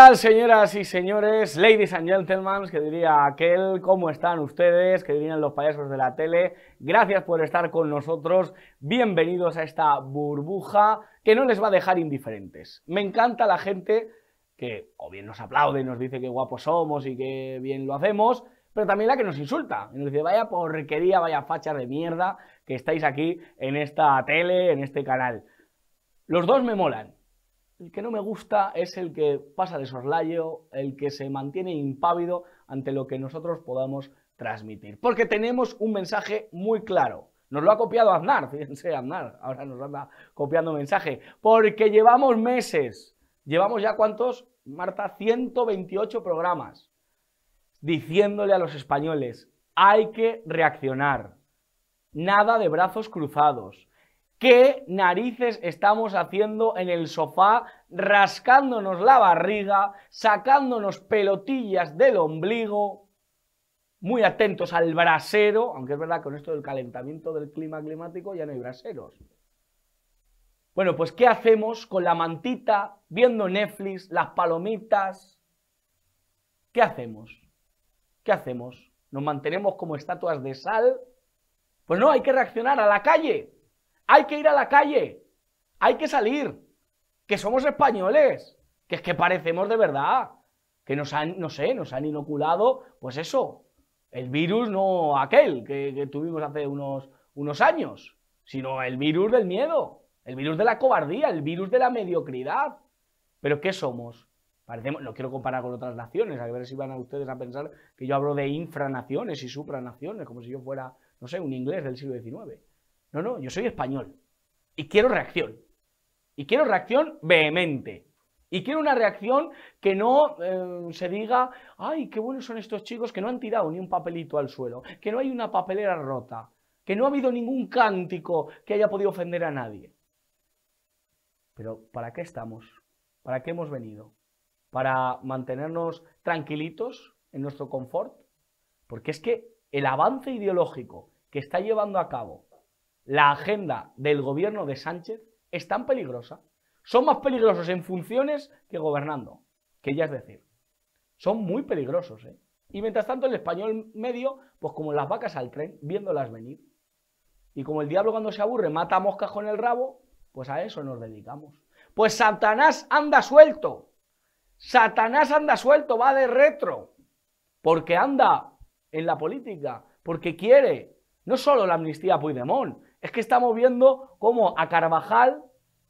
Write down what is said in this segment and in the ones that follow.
tal, señoras y señores, ladies and gentlemen, que diría aquel? ¿Cómo están ustedes? Que dirían los payasos de la tele. Gracias por estar con nosotros. Bienvenidos a esta burbuja que no les va a dejar indiferentes. Me encanta la gente que o bien nos aplaude y nos dice que guapos somos y que bien lo hacemos, pero también la que nos insulta y nos dice vaya porquería, vaya fachas de mierda que estáis aquí en esta tele, en este canal. Los dos me molan. El que no me gusta es el que pasa de soslayo, el que se mantiene impávido ante lo que nosotros podamos transmitir. Porque tenemos un mensaje muy claro. Nos lo ha copiado Aznar, fíjense, Aznar, ahora nos anda copiando mensaje. Porque llevamos meses, llevamos ya ¿cuántos, Marta? 128 programas, diciéndole a los españoles, hay que reaccionar. Nada de brazos cruzados. ¿Qué narices estamos haciendo en el sofá, rascándonos la barriga, sacándonos pelotillas del ombligo, muy atentos al brasero, aunque es verdad que con esto del calentamiento del clima climático ya no hay braseros? Bueno, pues ¿qué hacemos con la mantita, viendo Netflix, las palomitas? ¿Qué hacemos? ¿Qué hacemos? ¿Nos mantenemos como estatuas de sal? Pues no, hay que reaccionar a la calle. Hay que ir a la calle, hay que salir, que somos españoles, que es que parecemos de verdad, que nos han, no sé, nos han inoculado, pues eso, el virus no aquel que tuvimos hace unos años, sino el virus del miedo, el virus de la cobardía, el virus de la mediocridad. ¿Pero qué somos? Parecemos, no quiero comparar con otras naciones, a ver si van a ustedes a pensar que yo hablo de infranaciones y supranaciones, como si yo fuera, no sé, un inglés del siglo XIX. No, no, yo soy español y quiero reacción. Y quiero reacción vehemente. Y quiero una reacción que no se diga, ay, qué buenos son estos chicos que no han tirado ni un papelito al suelo, que no hay una papelera rota, que no ha habido ningún cántico que haya podido ofender a nadie. Pero ¿para qué estamos? ¿Para qué hemos venido? ¿Para mantenernos tranquilitos en nuestro confort? Porque es que el avance ideológico que está llevando a cabo la agenda del gobierno de Sánchez es tan peligrosa. Son más peligrosos en funciones que gobernando, que ya es decir. Son muy peligrosos, ¿eh? Y mientras tanto el español medio, pues como las vacas al tren, viéndolas venir. Y como el diablo cuando se aburre mata moscas con el rabo, pues a eso nos dedicamos. Pues Satanás anda suelto. Satanás anda suelto, va de retro. Porque anda en la política, porque quiere no solo la amnistía a Puigdemont, es que estamos viendo cómo a Carvajal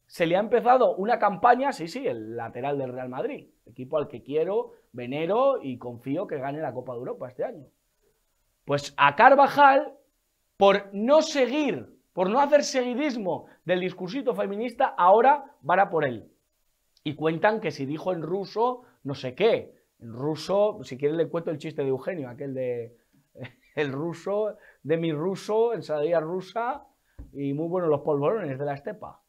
se le ha empezado una campaña, sí, el lateral del Real Madrid, equipo al que quiero, venero y confío que gane la Copa de Europa este año. Pues a Carvajal, por no seguir, por no hacer seguidismo del discursito feminista, ahora van a por él. Y cuentan que si dijo en ruso, no sé qué, en ruso, si quieren le cuento el chiste de Eugenio, aquel de el ruso, de mi ruso, ensaladilla rusa y muy buenos los polvorones de la estepa.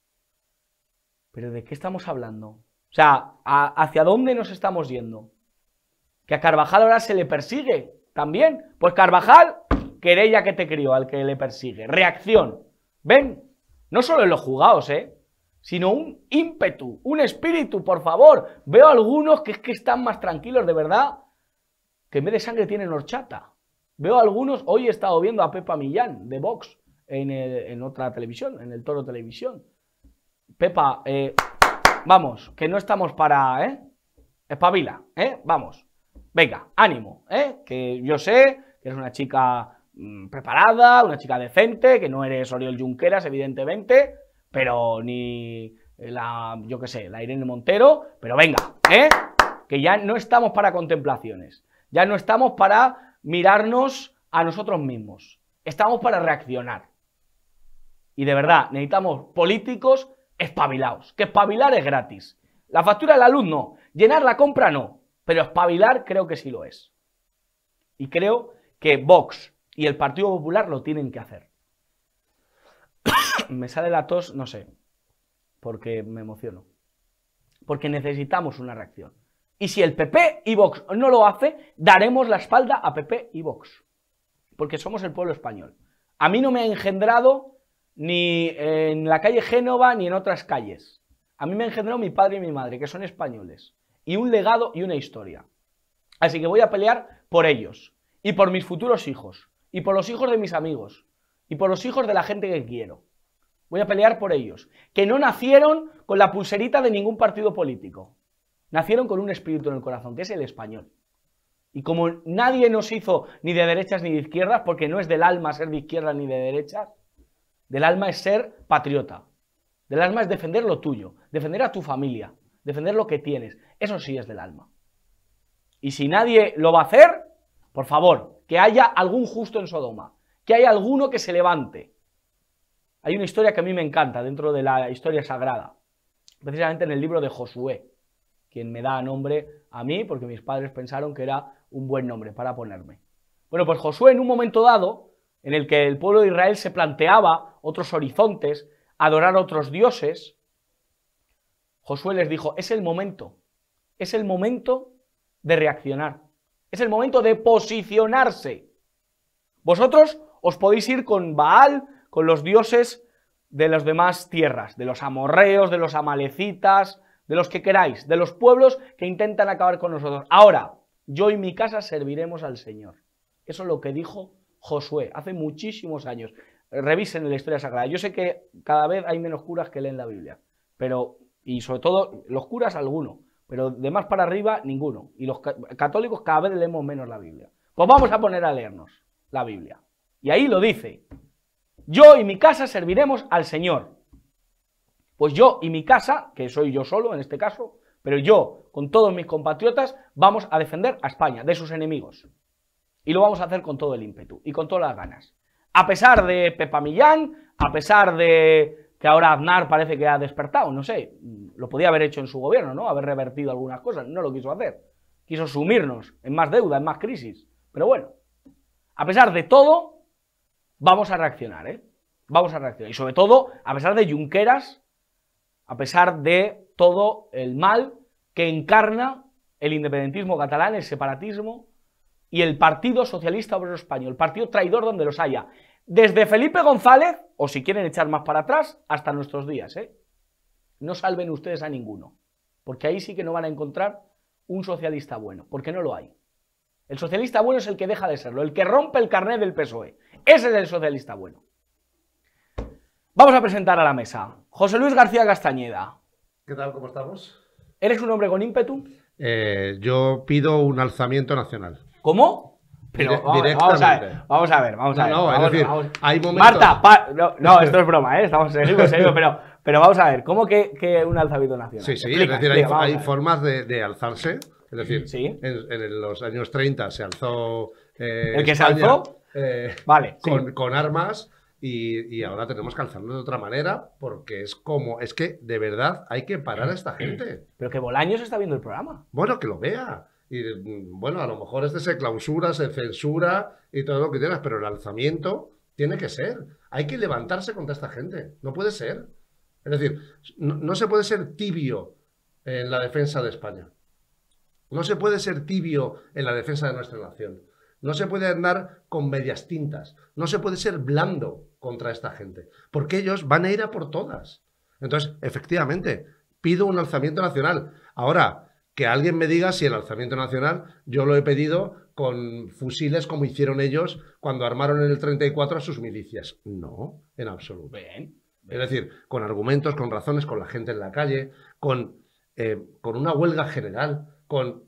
¿Pero de qué estamos hablando? O sea, ¿hacia dónde nos estamos yendo? ¿Que a Carvajal ahora se le persigue también? Pues Carvajal, querella que te crió al que le persigue. Reacción. ¿Ven? No solo en los juzgados, sino un ímpetu, un espíritu, por favor. Veo algunos que es que están más tranquilos, de verdad, que en vez de sangre tienen horchata. Veo algunos, hoy he estado viendo a Pepa Millán, de Vox, en otra televisión, en el Toro Televisión. Pepa, vamos, que no estamos para, espabila, vamos, venga, ánimo, que yo sé que eres una chica preparada, una chica decente, que no eres Oriol Junqueras, evidentemente, pero ni yo qué sé, la Irene Montero, pero venga, que ya no estamos para contemplaciones, ya no estamos para mirarnos a nosotros mismos, estamos para reaccionar. Y de verdad, necesitamos políticos espabilados, que espabilar es gratis. La factura de la luz no, llenar la compra no, pero espabilar creo que sí lo es. Y creo que Vox y el Partido Popular lo tienen que hacer. Me sale la tos, no sé, porque me emociono. Porque necesitamos una reacción. Y si el PP y Vox no lo hace, daremos la espalda a PP y Vox. Porque somos el pueblo español. A mí no me ha engendrado ni en la calle Génova ni en otras calles. A mí me ha engendrado mi padre y mi madre, que son españoles. y un legado y una historia. Así que voy a pelear por ellos, y por mis futuros hijos, y por los hijos de mis amigos, y por los hijos de la gente que quiero. Voy a pelear por ellos, que no nacieron con la pulserita de ningún partido político. Nacieron con un espíritu en el corazón, que es el español. Y como nadie nos hizo ni de derechas ni de izquierdas, porque no es del alma ser de izquierdas ni de derechas, del alma es ser patriota. Del alma es defender lo tuyo, defender a tu familia, defender lo que tienes. Eso sí es del alma. Y si nadie lo va a hacer, por favor, que haya algún justo en Sodoma, que haya alguno que se levante. Hay una historia que a mí me encanta dentro de la historia sagrada, precisamente en el libro de Josué, quien me da nombre a mí porque mis padres pensaron que era un buen nombre para ponerme. Bueno, pues Josué, en un momento dado, en el que el pueblo de Israel se planteaba otros horizontes, adorar a otros dioses, Josué les dijo, es el momento de reaccionar, es el momento de posicionarse. Vosotros os podéis ir con Baal, con los dioses de las demás tierras, de los amorreos, de los amalecitas, de los que queráis, de los pueblos que intentan acabar con nosotros. Ahora, yo y mi casa serviremos al Señor. Eso es lo que dijo Josué hace muchísimos años. Revisen la historia sagrada. Yo sé que cada vez hay menos curas que leen la Biblia, pero, y sobre todo los curas algunos, pero de más para arriba ninguno. Y los católicos cada vez leemos menos la Biblia. Pues vamos a poner a leernos la Biblia. Y ahí lo dice. Yo y mi casa serviremos al Señor. Pues yo y mi casa, que soy yo solo en este caso, pero yo con todos mis compatriotas vamos a defender a España de sus enemigos. Y lo vamos a hacer con todo el ímpetu y con todas las ganas. A pesar de Pepa Millán, a pesar de que ahora Aznar parece que ha despertado, no sé, lo podía haber hecho en su gobierno, ¿no? Haber revertido algunas cosas, no lo quiso hacer. Quiso sumirnos en más deuda, en más crisis. Pero bueno, a pesar de todo, vamos a reaccionar, ¿eh? Vamos a reaccionar. Y sobre todo, a pesar de Junqueras, a pesar de todo el mal que encarna el independentismo catalán, el separatismo y el Partido Socialista Obrero Español, partido traidor donde los haya. Desde Felipe González, o si quieren echar más para atrás, hasta nuestros días, ¿eh? No salven ustedes a ninguno, porque ahí sí que no van a encontrar un socialista bueno, porque no lo hay. El socialista bueno es el que deja de serlo, el que rompe el carnet del PSOE. Ese es el socialista bueno. Vamos a presentar a la mesa. José Luis García Castañeda. ¿Qué tal? ¿Cómo estamos? ¿Eres un hombre con ímpetu? Yo pido un alzamiento nacional. ¿Cómo? Pero vamos a ver. Hay momentos... Marta, esto es broma, ¿eh? Seguimos serio, pero vamos a ver, ¿cómo que un alzamiento nacional? Sí, Explica, es decir, hay formas de alzarse. Es decir, ¿sí? en los años 30 se alzó ¿el que España, se alzó? Vale, con armas y ahora tenemos que alzarnos de otra manera porque es que de verdad hay que parar a esta gente. Pero que Bolaños está viendo el programa. Bueno, que lo vea. Y bueno, a lo mejor se clausura, se censura y todo lo que quieras, pero el alzamiento tiene que ser. Hay que levantarse contra esta gente. No puede ser. Es decir, no se puede ser tibio en la defensa de España. No se puede ser tibio en la defensa de nuestra nación. No se puede andar con medias tintas. No se puede ser blando contra esta gente. Porque ellos van a ir a por todas. Entonces, efectivamente, pido un alzamiento nacional. Ahora, que alguien me diga si el alzamiento nacional yo lo he pedido con fusiles como hicieron ellos cuando armaron en el 34 a sus milicias. No, en absoluto. Bien. Es decir, con argumentos, con razones, con la gente en la calle, con una huelga general, con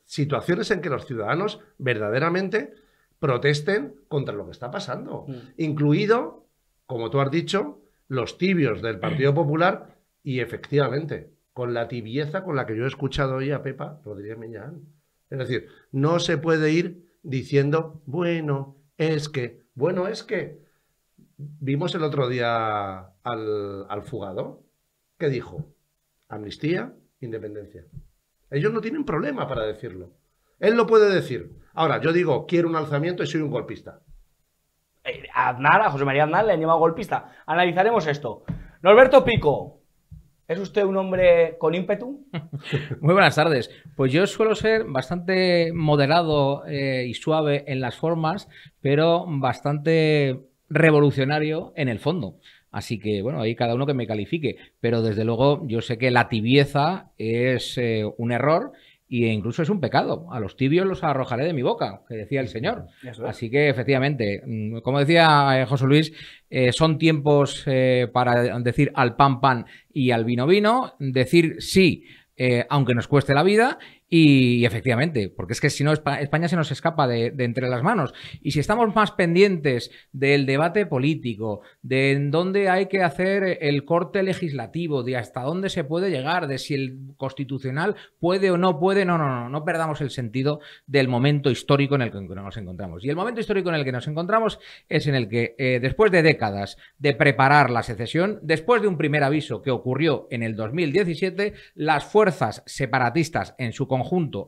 situaciones en que los ciudadanos verdaderamente protesten contra lo que está pasando. Incluido, como tú has dicho, los tibios del Partido Popular y efectivamente con la tibieza con la que yo he escuchado hoy a Pepa Rodríguez Millán. Es decir, no se puede ir diciendo, bueno, es que... Vimos el otro día al fugado que dijo, amnistía, independencia. Ellos no tienen problema para decirlo. Él lo puede decir. Ahora, yo digo, quiero un alzamiento y soy un golpista. A José María Aznar le han llamado golpista. Analizaremos esto. Norberto Pico, ¿es usted un hombre con ímpetu? Muy buenas tardes. Pues yo suelo ser bastante moderado y suave en las formas, pero bastante revolucionario en el fondo. Así que, bueno, ahí cada uno que me califique. Pero desde luego yo sé que la tibieza es un error e incluso es un pecado. A los tibios los arrojaré de mi boca, que decía el Señor. Eso es. Así que, efectivamente, como decía José Luis, son tiempos para decir al pan pan y al vino vino, decir sí, aunque nos cueste la vida. Y efectivamente, porque es que si no, España se nos escapa de entre las manos. Y si estamos más pendientes del debate político, de en dónde hay que hacer el corte legislativo, de hasta dónde se puede llegar, de si el Constitucional puede o no puede, no perdamos el sentido del momento histórico en el que nos encontramos. Y el momento histórico en el que nos encontramos es en el que, después de décadas de preparar la secesión, después de un primer aviso que ocurrió en el 2017, las fuerzas separatistas en su conjunto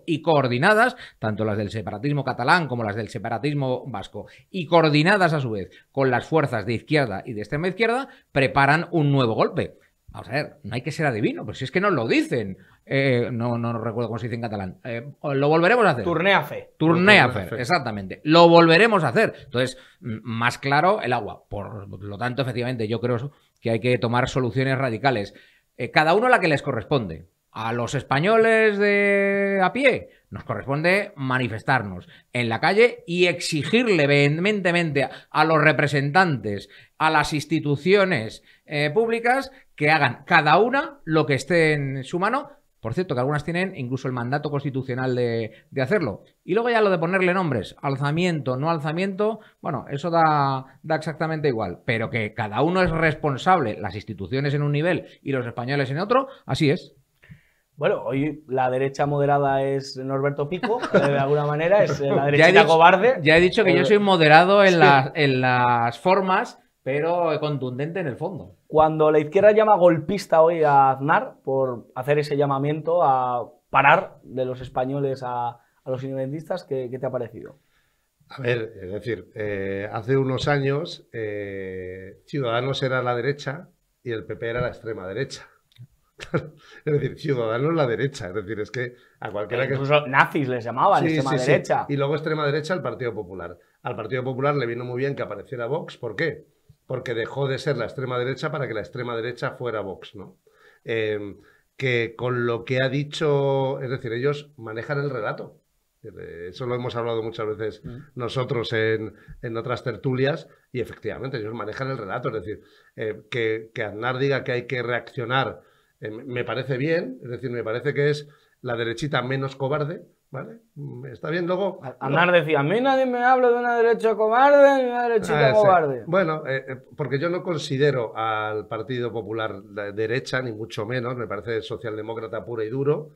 y coordinadas, tanto las del separatismo catalán como las del separatismo vasco, y coordinadas a su vez con las fuerzas de izquierda y de extrema izquierda, preparan un nuevo golpe. Vamos a ver, no hay que ser adivino, pero si es que nos lo dicen. No recuerdo cómo se dice en catalán. Lo volveremos a hacer. Tourné a fe. Tourné a fer, exactamente. Lo volveremos a hacer. Entonces, más claro el agua. Por lo tanto, efectivamente, yo creo que hay que tomar soluciones radicales. Cada uno la que les corresponde. A los españoles de a pie nos corresponde manifestarnos en la calle y exigirle vehementemente a los representantes, a las instituciones públicas, que hagan cada una lo que esté en su mano. Por cierto, que algunas tienen incluso el mandato constitucional de hacerlo. Y luego ya lo de ponerle nombres, alzamiento, no alzamiento, bueno, eso da exactamente igual. Pero que cada uno es responsable, las instituciones en un nivel y los españoles en otro, así es. Bueno, hoy la derecha moderada es Norberto Pico, de alguna manera, es la derecha cobarde. Ya he dicho que yo soy moderado en, en las formas, pero contundente en el fondo. Cuando la izquierda llama golpista hoy a Aznar por hacer ese llamamiento a parar de los españoles a los independentistas, ¿qué te ha parecido? A ver, es decir, hace unos años Ciudadanos era la derecha y el PP era la extrema derecha. Es decir, Ciudadanos la derecha, es decir, es que a cualquiera incluso nazis les llamaban, sí, extrema sí, derecha. Sí. Y luego extrema derecha al Partido Popular. Al Partido Popular le vino muy bien que apareciera Vox. ¿Por qué? Porque dejó de ser la extrema derecha para que la extrema derecha fuera Vox, ¿no? Que con lo que ha dicho, es decir, ellos manejan el relato. Eso lo hemos hablado muchas veces nosotros en otras tertulias y efectivamente ellos manejan el relato. Es decir, que Aznar diga que hay que reaccionar me parece bien, es decir, me parece que es la derechita menos cobarde, ¿vale? Está bien, luego... Aznar decía, a mí nadie me habla de una derecha cobarde ni una derechita cobarde. Bueno, porque yo no considero al Partido Popular de derecha, ni mucho menos, me parece socialdemócrata puro y duro,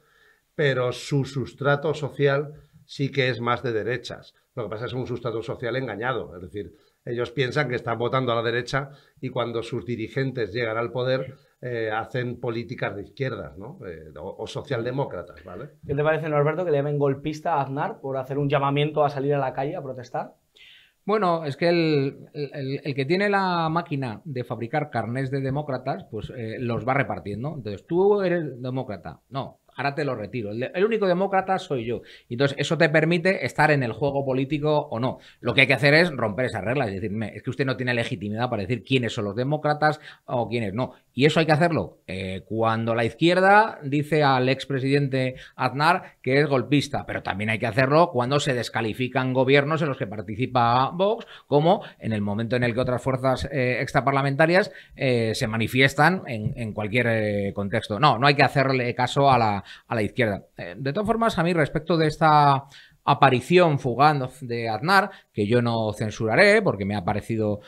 pero su sustrato social sí que es más de derechas. Lo que pasa es un sustrato social engañado, es decir, ellos piensan que están votando a la derecha y cuando sus dirigentes llegan al poder... hacen políticas de izquierdas, ¿no? O socialdemócratas, ¿vale? ¿Qué te parece, Norberto, que le llamen golpista a Aznar por hacer un llamamiento a salir a la calle a protestar? Bueno, es que el que tiene la máquina de fabricar carnés de demócratas, pues los va repartiendo. Entonces, tú eres demócrata. No, ahora te lo retiro. El único demócrata soy yo. Entonces, eso te permite estar en el juego político o no. Lo que hay que hacer es romper esas reglas y decirme, es que usted no tiene legitimidad para decir quiénes son los demócratas o quiénes no. Y eso hay que hacerlo cuando la izquierda dice al expresidente Aznar que es golpista, pero también hay que hacerlo cuando se descalifican gobiernos en los que participa Vox, como en el momento en el que otras fuerzas extraparlamentarias se manifiestan en cualquier contexto. No hay que hacerle caso a la izquierda. De todas formas, a mí respecto de esta aparición fugaz de Aznar, que yo no censuraré porque me ha parecido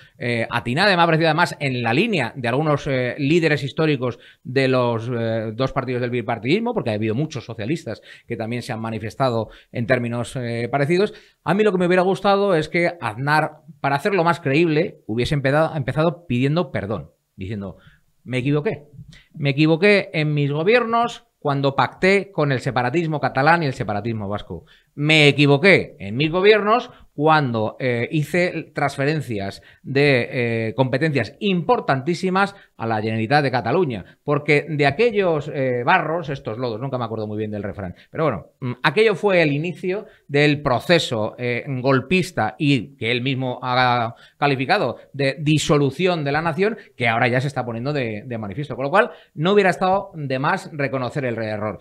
atinada, me ha parecido además en la línea de algunos líderes históricos de los dos partidos del bipartidismo, porque ha habido muchos socialistas que también se han manifestado en términos parecidos. A mí lo que me hubiera gustado es que Aznar, para hacerlo más creíble, hubiese empezado pidiendo perdón, diciendo, me equivoqué en mis gobiernos, cuando pacté con el separatismo catalán y el separatismo vasco. Me equivoqué en mis gobiernos cuando hice transferencias de competencias importantísimas a la Generalitat de Cataluña, porque de aquellos barros, estos lodos, nunca me acuerdo muy bien del refrán, pero bueno, aquello fue el inicio del proceso golpista y que él mismo ha calificado de disolución de la nación, que ahora ya se está poniendo de manifiesto, con lo cual no hubiera estado de más reconocer el error.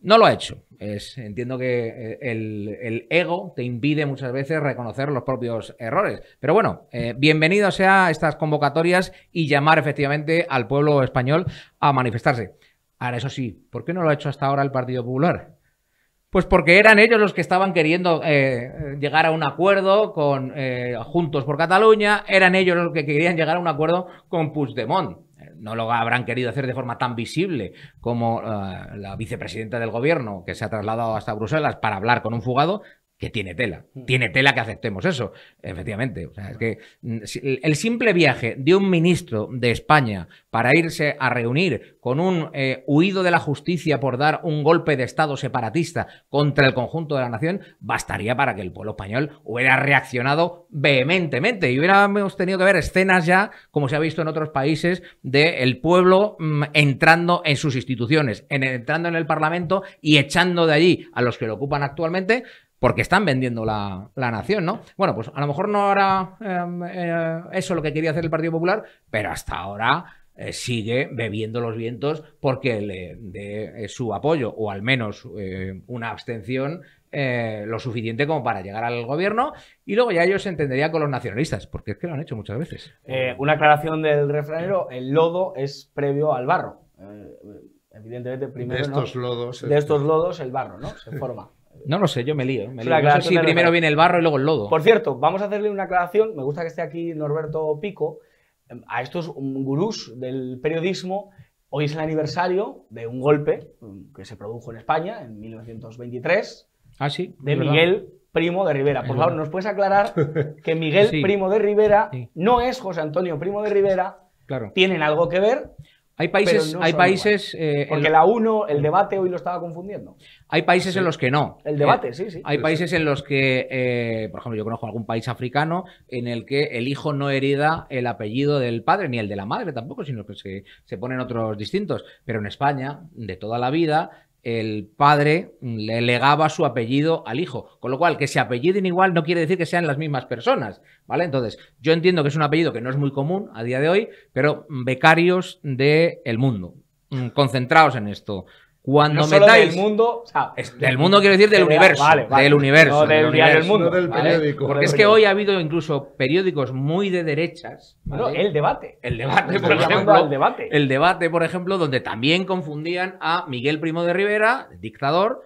No lo ha hecho. Entiendo que el ego te impide muchas veces reconocer los propios errores. Pero bueno, bienvenido sea estas convocatorias y llamar efectivamente al pueblo español a manifestarse. Ahora, eso sí, ¿por qué no lo ha hecho hasta ahora el Partido Popular? Pues porque eran ellos los que estaban queriendo llegar a un acuerdo con Juntos por Cataluña, eran ellos los que querían llegar a un acuerdo con Puigdemont. No lo habrán querido hacer de forma tan visible como la vicepresidenta del gobierno, que se ha trasladado hasta Bruselas para hablar con un fugado, que tiene tela que aceptemos eso, efectivamente. O sea, es que el simple viaje de un ministro de España para irse a reunir con un huido de la justicia por dar un golpe de Estado separatista contra el conjunto de la nación, bastaría para que el pueblo español hubiera reaccionado vehementemente y hubiéramos tenido que ver escenas ya, como se ha visto en otros países, del pueblo entrando en sus instituciones, entrando en el Parlamento y echando de allí a los que lo ocupan actualmente, porque están vendiendo la nación, ¿no? Bueno, pues a lo mejor no era eso lo que quería hacer el Partido Popular, pero hasta ahora sigue bebiendo los vientos porque le dé su apoyo, o al menos una abstención lo suficiente como para llegar al gobierno, y luego ya ellos se entenderían con los nacionalistas, porque es que lo han hecho muchas veces. Una aclaración del refranero: el lodo es previo al barro. Evidentemente, primero de estos lodos. De estos lodos el barro, ¿no? Se forma. No lo sé, yo me lío. No sé si primero viene el barro y luego el lodo. Por cierto, vamos a hacerle una aclaración. Me gusta que esté aquí Norberto Pico. A estos gurús del periodismo, hoy es el aniversario de un golpe que se produjo en España en 1923. Ah, sí. De Miguel Primo de Rivera. Por favor, ¿nos puedes aclarar que Miguel Primo de Rivera no es José Antonio Primo de Rivera? Claro. ¿Tienen algo que ver? Hay países, porque la UNO, el debate hoy lo estaba confundiendo. Hay países en los que no. El debate, sí. Hay países en los que, por ejemplo, yo conozco algún país africano en el que el hijo no hereda el apellido del padre, ni el de la madre tampoco, sino que se ponen otros distintos. Pero en España, de toda la vida, el padre le legaba su apellido al hijo, con lo cual que se apelliden igual no quiere decir que sean las mismas personas, ¿vale? Entonces, yo entiendo que es un apellido que no es muy común a día de hoy, pero becarios del mundo, concentraos en esto. Cuando no solo metáis del mundo, o sea, del mundo quiero decir del universo, vale. del universo, no del diario El Mundo, no del periódico. Porque es que hoy ha habido incluso periódicos muy de derechas, ¿vale? Bueno, el debate, por ejemplo, al debate. El debate, por ejemplo, donde también confundían a Miguel Primo de Rivera, dictador,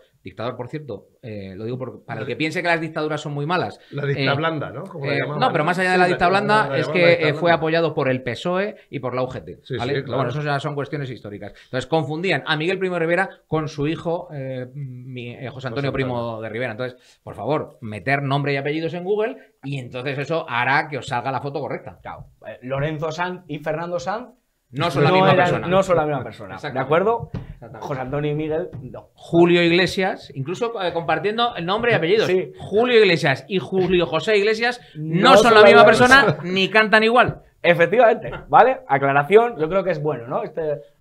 por cierto, lo digo para el que piense que las dictaduras son muy malas. La dicta blanda, ¿no? Como la llamaban. No, pero más allá de la dicta blanda es que fue apoyado por el PSOE y por la UGT. ¿vale? Sí, claro. Bueno, eso ya son cuestiones históricas. Entonces confundían a Miguel Primo de Rivera con su hijo José Antonio Primo de Rivera. Entonces, por favor, meter nombre y apellidos en Google y entonces eso hará que os salga la foto correcta. Claro. Lorenzo Sanz y Fernando Sanz no son la misma persona. No son la misma persona. ¿De acuerdo? José Antonio y Miguel, no. Julio Iglesias, incluso compartiendo el nombre y apellidos. Sí. Julio Iglesias y Julio José Iglesias no son la misma persona ni cantan igual. Efectivamente, ¿vale? Aclaración, yo creo que es bueno, ¿no?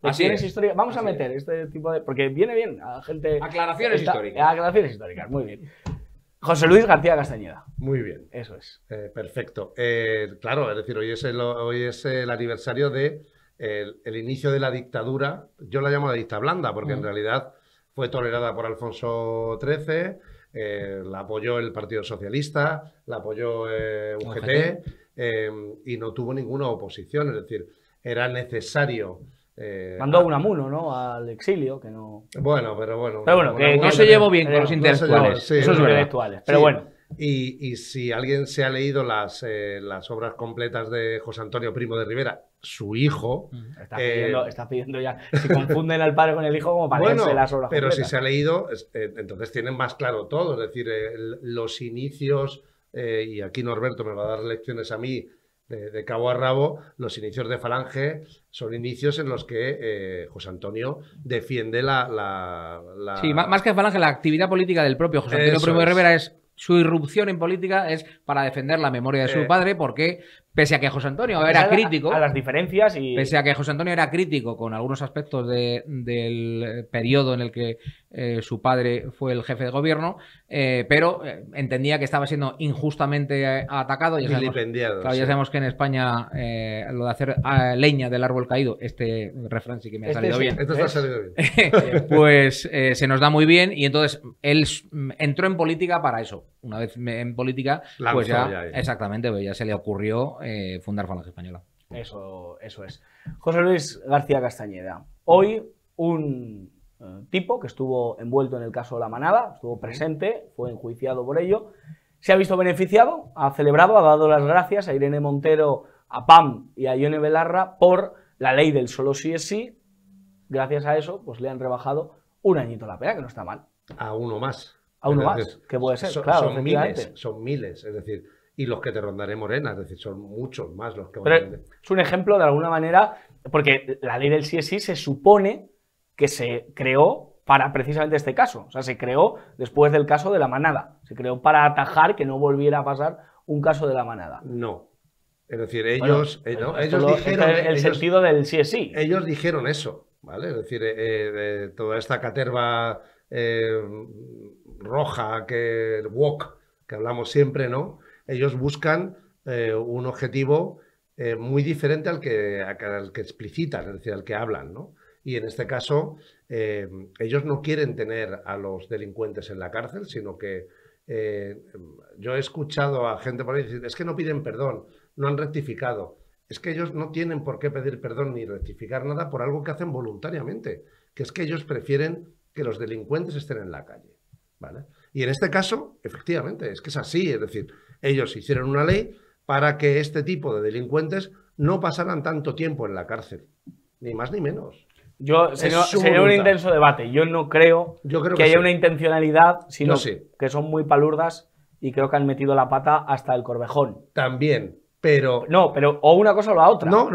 Así es. Históricas. Vamos a meter este tipo de... Porque viene bien a gente... Aclaraciones históricas. Aclaraciones históricas, muy bien. José Luis García Castañeda. Muy bien. Eso es. Perfecto. Claro, es decir, hoy es el aniversario de el inicio de la dictadura. Yo la llamo la dicta blanda porque en realidad fue tolerada por Alfonso XIII, la apoyó el Partido Socialista, la apoyó UGT y no tuvo ninguna oposición. Es decir, era necesario... Mandó a Unamuno, ¿no? Al exilio, que no... Bueno, pero bueno. Pero bueno, que no se llevó bien con los intelectuales. Sí, esos intelectuales. Pero sí. bueno. Y si alguien se ha leído las obras completas de José Antonio Primo de Rivera, su hijo... Está pidiendo ya... Si confunden al padre con el hijo, como para leerse las obras pero completas. si se ha leído, entonces tienen más claro todo. Es decir, los inicios, y aquí Norberto me va a dar lecciones a mí, De cabo a rabo, los inicios de Falange son inicios en los que José Antonio defiende Sí, más que Falange, la actividad política del propio José Antonio Primo de Rivera es... Su irrupción en política es para defender la memoria de su padre, porque pese a que José Antonio era crítico... A las diferencias y... Pese a que José Antonio era crítico con algunos aspectos del periodo en el que su padre fue el jefe de gobierno, pero entendía que estaba siendo injustamente atacado. Ya sabemos, claro, ya sabemos que en España lo de hacer leña del árbol caído, este refrán sí que me ha salido bien. Esto ha salido bien. Pues se nos da muy bien, y entonces él entró en política para eso. Una vez en política, pues ya exactamente, pues ya se le ocurrió fundar Falange Española. Eso es. José Luis García Castañeda. Hoy un tipo que estuvo envuelto en el caso de La Manada, estuvo presente, fue enjuiciado por ello, se ha visto beneficiado, ha celebrado, ha dado las gracias a Irene Montero, a Pam y a Ione Belarra por la ley del solo sí es sí. Gracias a eso, pues le han rebajado un añito la pena, que no está mal. A uno más. A uno más, que puede ser, claro, son miles, es decir, y los que te rondaré Morena, es decir, son muchos más los que van a tener. Es un ejemplo de alguna manera, porque la ley del sí es sí se supone que se creó para precisamente este caso, o sea, se creó después del caso de La Manada, se creó para atajar que no volviera a pasar un caso de La Manada. No, es decir, ellos, bueno, ellos dijeron... El sentido del sí es sí. Ellos dijeron eso, ¿vale? Es decir, toda esta caterva... roja, que el wok, que hablamos siempre, ¿no? Ellos buscan un objetivo muy diferente al que explicitan, es decir, al que hablan, ¿no? Y en este caso, ellos no quieren tener a los delincuentes en la cárcel, sino que yo he escuchado a gente por ahí decir, es que no piden perdón, no han rectificado. Es que ellos no tienen por qué pedir perdón ni rectificar nada por algo que hacen voluntariamente, que es que ellos prefieren que los delincuentes estén en la calle, ¿vale? Y en este caso, efectivamente, es que es así, es decir, ellos hicieron una ley para que este tipo de delincuentes no pasaran tanto tiempo en la cárcel, ni más ni menos. Sería un intenso debate. Yo no creo que haya una intencionalidad, sino que son muy palurdas y creo que han metido la pata hasta el Corvejón. También, pero... No, pero o una cosa o la otra. No.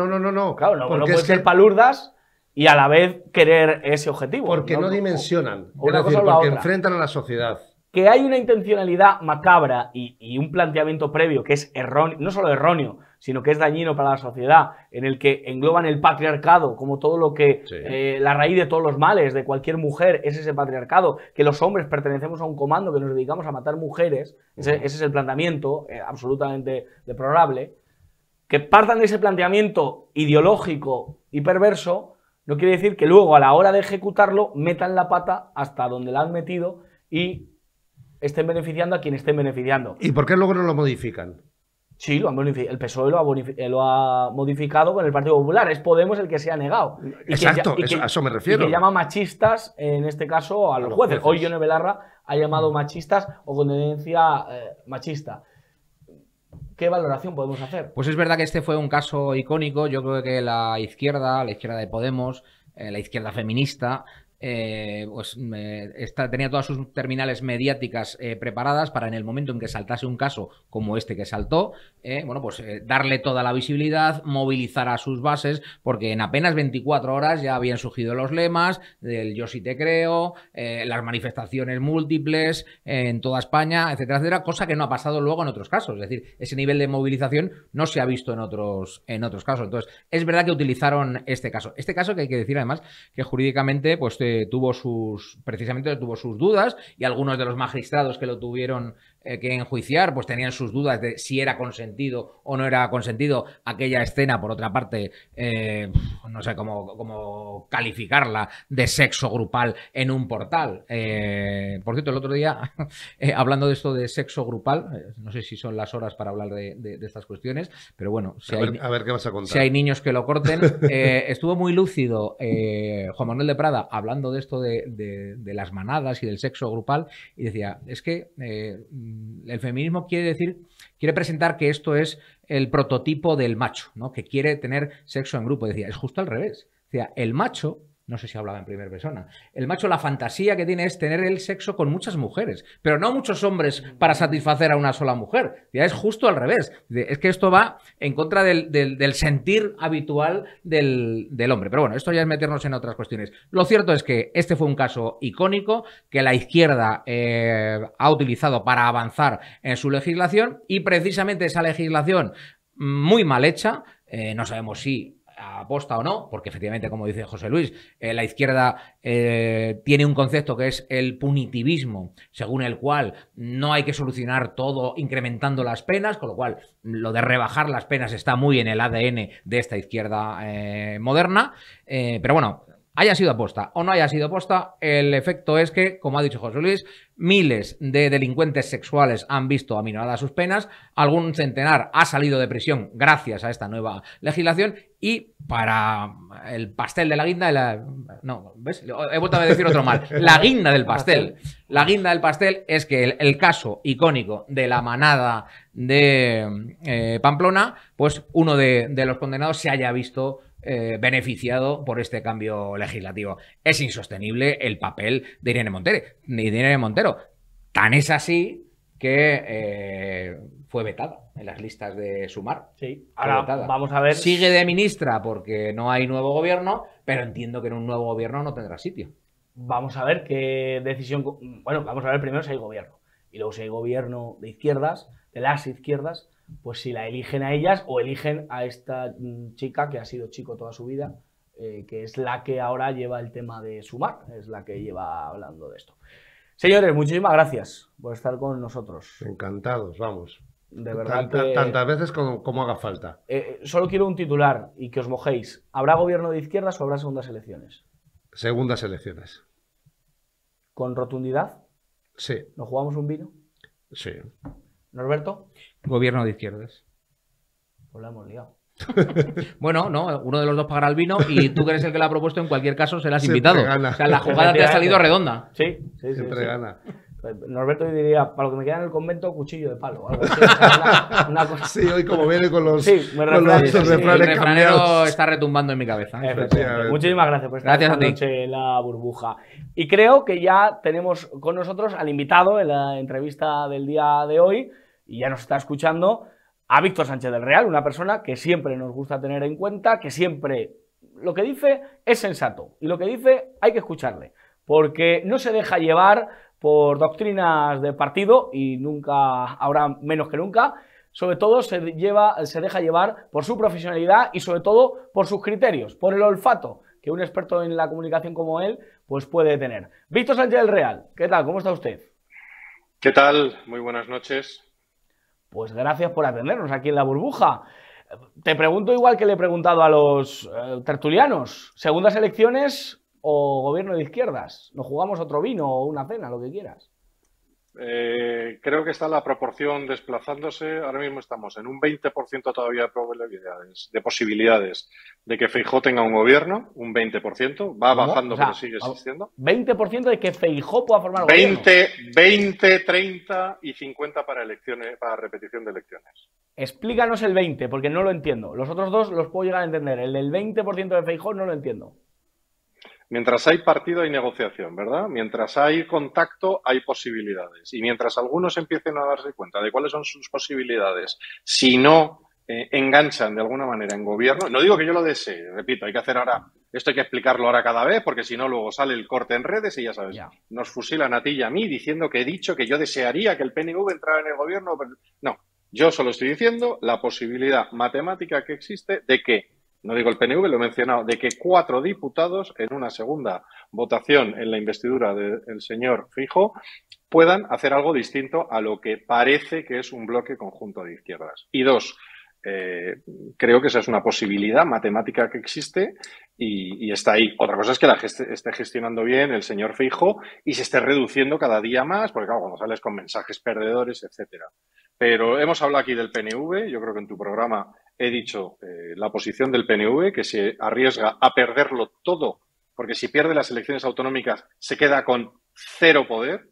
Claro, no puede ser palurdas y a la vez querer ese objetivo. Porque no dimensionan, es decir, porque enfrentan a la sociedad. Que hay una intencionalidad macabra y un planteamiento previo que es erróneo, no solo erróneo, sino que es dañino para la sociedad, en el que engloban el patriarcado como todo lo que, la raíz de todos los males de cualquier mujer es ese patriarcado, que los hombres pertenecemos a un comando que nos dedicamos a matar mujeres, ese es el planteamiento absolutamente deplorable. Que partan de ese planteamiento ideológico y perverso no quiere decir que luego a la hora de ejecutarlo metan la pata hasta donde la han metido y estén beneficiando a quien estén beneficiando. ¿Y por qué luego no lo modifican? Sí, lo han modificado. El PSOE lo ha modificado con el Partido Popular. Es Podemos el que se ha negado. Exacto, a eso me refiero. Y que llama machistas, en este caso, a los jueces. Hoy Ione Belarra ha llamado machistas o con tendencia machista. ¿Qué valoración podemos hacer? Pues es verdad que este fue un caso icónico. Yo creo que la izquierda de Podemos, la izquierda feminista, tenía todas sus terminales mediáticas preparadas para en el momento en que saltase un caso como este que saltó, darle toda la visibilidad, movilizar a sus bases, porque en apenas 24 horas ya habían surgido los lemas del yo sí te creo, las manifestaciones múltiples en toda España, etcétera, etcétera, cosa que no ha pasado luego en otros casos. Es decir, ese nivel de movilización no se ha visto en otros casos. Entonces, es verdad que utilizaron este caso. Este caso que hay que decir además que jurídicamente pues tuvo sus dudas, y algunos de los magistrados que lo tuvieron que enjuiciar pues tenían sus dudas de si era consentido o no era consentido aquella escena, por otra parte, no sé cómo calificarla, de sexo grupal en un portal. Por cierto, el otro día, hablando de esto de sexo grupal, no sé si son las horas para hablar de estas cuestiones, pero bueno, a ver qué vas a contar. Si hay niños que lo corten. Estuvo muy lúcido Juan Manuel de Prada hablando de esto de las manadas y del sexo grupal, y decía, es que el feminismo quiere presentar que esto es el prototipo del macho, ¿no? Que quiere tener sexo en grupo. Decía, es justo al revés. Decía, el macho no sé si hablaba en primera persona. El macho, la fantasía que tiene es tener el sexo con muchas mujeres, pero no muchos hombres para satisfacer a una sola mujer. Ya es justo al revés. Es que esto va en contra del sentir habitual del hombre. Pero bueno, esto ya es meternos en otras cuestiones. Lo cierto es que este fue un caso icónico que la izquierda ha utilizado para avanzar en su legislación, y precisamente esa legislación muy mal hecha, no sabemos si aposta o no, porque efectivamente, como dice José Luis, la izquierda tiene un concepto que es el punitivismo, según el cual no hay que solucionar todo incrementando las penas, con lo cual lo de rebajar las penas está muy en el ADN de esta izquierda moderna, pero bueno, haya sido aposta o no haya sido aposta, el efecto es que, como ha dicho José Luis, miles de delincuentes sexuales han visto aminoradas sus penas, algún centenar ha salido de prisión gracias a esta nueva legislación, y para el pastel de la guinda, no, ¿ves? He vuelto a decir otro mal, la guinda del pastel. La guinda del pastel es que el caso icónico de la manada de Pamplona, pues uno de los condenados se haya visto beneficiado por este cambio legislativo. Es insostenible el papel de Irene Montero. Tan es así que fue vetada en las listas de Sumar. Sí, ahora vamos a ver. Sigue de ministra porque no hay nuevo gobierno, pero entiendo que en un nuevo gobierno no tendrá sitio. Vamos a ver qué decisión... Bueno, vamos a ver primero si hay gobierno. Y luego si hay gobierno de izquierdas, de las izquierdas, pues si la eligen a ellas o eligen a esta chica que ha sido chico toda su vida, que es la que ahora lleva el tema de Sumar, es la que lleva hablando de esto. Señores, muchísimas gracias por estar con nosotros. Encantados, vamos. De verdad tantas veces como haga falta. Solo quiero un titular y que os mojéis. ¿Habrá gobierno de izquierdas o habrá segundas elecciones? Segundas elecciones. ¿Con rotundidad? Sí. ¿Nos jugamos un vino? Sí. ¿Norberto? Gobierno de izquierdas. Pues la hemos liado. Bueno, no, uno de los dos pagará el vino y tú que eres el que lo ha propuesto, en cualquier caso serás Siempre invitado. gana. O sea, la jugada te ha salido redonda. Sí. Siempre gana. Norberto diría, para lo que me queda en el convento, cuchillo de palo. Algo así, una cosa. Sí, hoy como viene con los, Sí, me con los refranes, sí, El refranes refranero cambiados. está retumbando en mi cabeza. Efectivamente. Muchísimas gracias por estar Gracias esta a ti. noche en la burbuja. Y creo que ya tenemos con nosotros al invitado en la entrevista del día de hoy, y ya nos está escuchando, a Víctor Sánchez del Real, una persona que siempre nos gusta tener en cuenta, que siempre lo que dice es sensato, y lo que dice hay que escucharle, porque no se deja llevar por doctrinas de partido, y nunca, ahora menos que nunca. Sobre todo se deja llevar por su profesionalidad y sobre todo por sus criterios, por el olfato que un experto en la comunicación como él pues puede tener. Víctor Sánchez del Real, ¿qué tal? ¿Cómo está usted? ¿Qué tal? Muy buenas noches. Pues gracias por atendernos aquí en la burbuja. Te pregunto igual que le he preguntado a los tertulianos, ¿segundas elecciones o gobierno de izquierdas? ¿Nos jugamos otro vino o una cena, lo que quieras? Creo que está la proporción desplazándose. Ahora mismo estamos en un 20% todavía de posibilidades de que Feijóo tenga un gobierno, un 20%. Va bajando, pero sigue existiendo. 20% de que Feijóo pueda formar gobierno. 20, 30 y 50 para elecciones, para repetición de elecciones. Explícanos el 20, porque no lo entiendo. Los otros dos los puedo llegar a entender. El del 20% de Feijóo no lo entiendo. Mientras hay partido hay negociación, ¿verdad? Mientras hay contacto hay posibilidades. Y mientras algunos empiecen a darse cuenta de cuáles son sus posibilidades, si no enganchan de alguna manera en gobierno, no digo que yo lo desee, repito, hay que hacer ahora, esto hay que explicarlo ahora cada vez, porque si no luego sale el corte en redes y ya sabes, nos fusilan a ti y a mí diciendo que he dicho que yo desearía que el PNV entrara en el gobierno. No, yo solo estoy diciendo la posibilidad matemática que existe de que, no digo el PNV, lo he mencionado, de que 4 diputados en una segunda votación en la investidura del señor Feijóo puedan hacer algo distinto a lo que parece que es un bloque conjunto de izquierdas. Y 2, creo que esa es una posibilidad matemática que existe y está ahí. Otra cosa es que la esté gestionando bien el señor Feijóo y se esté reduciendo cada día más, porque claro, cuando sales con mensajes perdedores, etcétera. Pero hemos hablado aquí del PNV, yo creo que en tu programa he dicho la posición del PNV, que se arriesga a perderlo todo, porque si pierde las elecciones autonómicas se queda con 0 poder,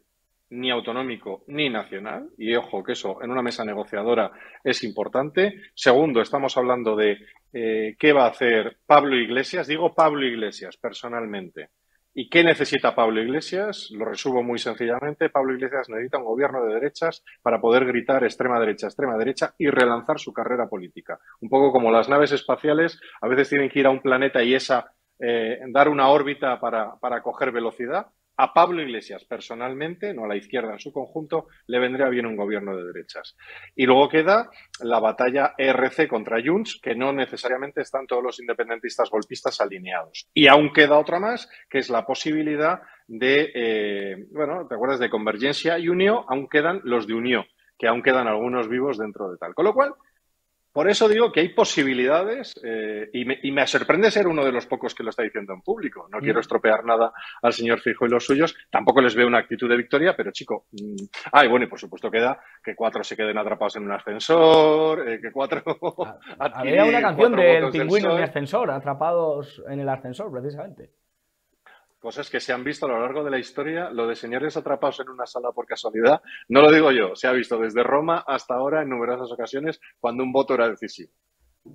ni autonómico ni nacional, y ojo que eso en una mesa negociadora es importante. Segundo, estamos hablando de qué va a hacer Pablo Iglesias, digo Pablo Iglesias personalmente. ¿Y qué necesita Pablo Iglesias? Lo resumo muy sencillamente. Pablo Iglesias necesita un gobierno de derechas para poder gritar extrema derecha y relanzar su carrera política. Un poco como las naves espaciales a veces tienen que ir a un planeta y dar una órbita para coger velocidad. A Pablo Iglesias personalmente, no a la izquierda en su conjunto, le vendría bien un gobierno de derechas. Y luego queda la batalla ERC contra Junts, que no necesariamente están todos los independentistas golpistas alineados. Y aún queda otra más, que es la posibilidad de, ¿te acuerdas de Convergencia y Unió? Aún quedan los de Unió, que aún quedan algunos vivos dentro de tal. Con lo cual, por eso digo que hay posibilidades y me sorprende ser uno de los pocos que lo está diciendo en público. No quiero estropear nada al señor Feijóo y los suyos. Tampoco les veo una actitud de victoria, pero chico. Y bueno, y por supuesto queda que 4 se queden atrapados en un ascensor, que 4... Había una canción del Pingüino en mi ascensor, atrapados en el ascensor, precisamente. Cosas que se han visto a lo largo de la historia, lo de señores atrapados en una sala por casualidad, no lo digo yo, se ha visto desde Roma hasta ahora en numerosas ocasiones cuando un voto era decisivo.